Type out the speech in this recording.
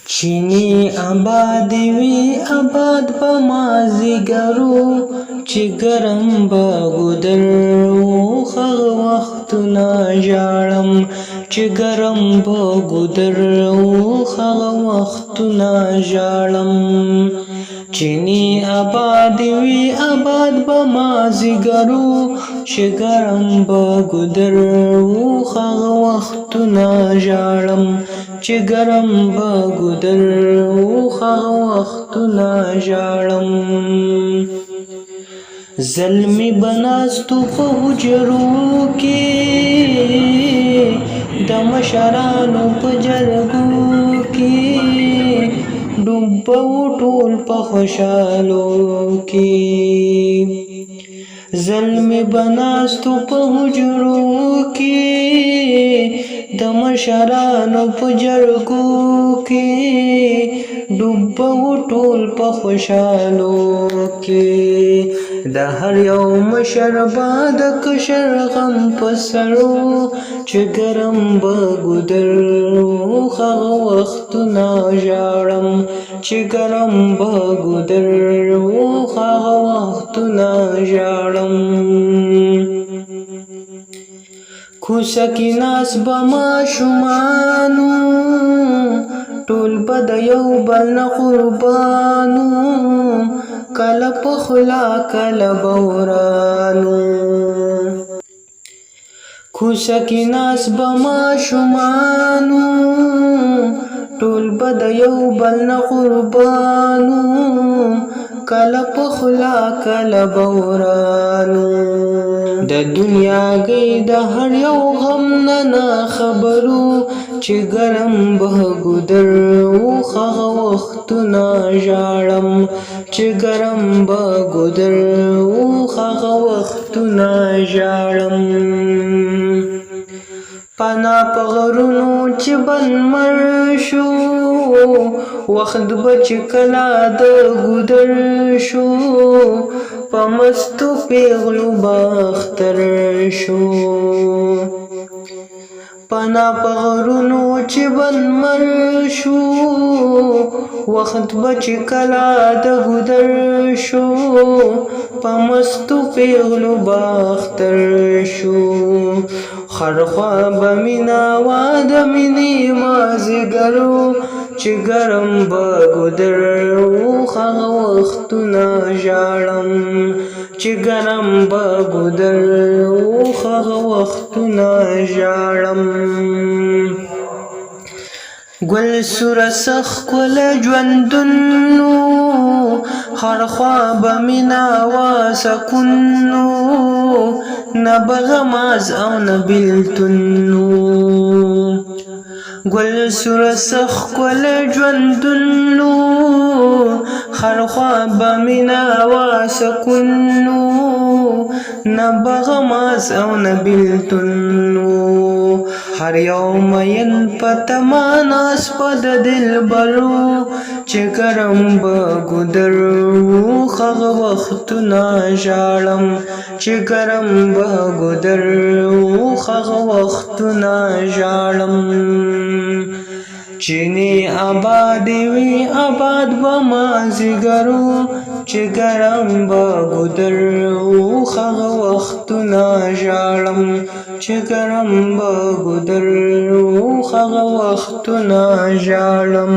چینی آباد وی آباد په مازیګرو چې ګرم به ګودر هغه وختونه ژاړم چې ګرم به ګودر هغه وختونه ژاړم چینی آباد وی آباد به مازیګرو چې ګرم به ګودر هغه وختونه ژاړم چې ګرم به ګودر هغه وختونه ژاړم زلمی بناستو په حجرو کې د مشرانو په جرګو کې ډوب ټول په خوشالو کې زلمی بناستو په حجرو کې د مشرانو په جرګو کې ډوب ټول په خوشالو کې د هر یو مشر به د کشر غم په سرو چې ګرم به ګودر هغه وختونه ژاړم چې ګرم به ګودر هغه وختونه ژاړم کوڅه کې ناست به ماشومانو ټول به د یو بل نه قربانو کله په خوله کله به ورانو کوڅه کې ناست به ماشومانو ټول به د یو بل نه قربانو کله په خوله کله به ورانو د دنیا گئی د هر یو غم نه خبرو چې ګرم به ګودر هغه وختونه ژاړم چې ګرم به ګودر هغه وختونه ژاړم پنا په غرونو چې بنمر شو وخت به چې کله د ګودر شو په مستو پیغلو باختر شو پنا په غرونو چې بنمر شو وخت به چې کله د ګودر شو په مستو پیغلو باختر شو خرخوا به مینا وا د مینې مازیګرو چې ګرم به ګودر هغه وختونه ژاړم چې ګرم به ګودر هغه وختونه ژاړم ګل سوره ښکل ژوندون هر خوا به مینا وا سکون نه به غماز او نه بیلتون ګل سوره ښکل ژوندون هر خوا به مینا وا سکون نه به غماز او نه بیلتون هر یو مین په تما ناست په د دلبرو چې ګرم به ګودر هغه وختونه ژاړم چې ګرم به ګودر هغه وختونه ژاړم چینی آباد وی آباد به مازیګرو چې ګرم به ګودر هغه وختونه ژاړم چې ګرم به ګودر هغه وختونه ژاړم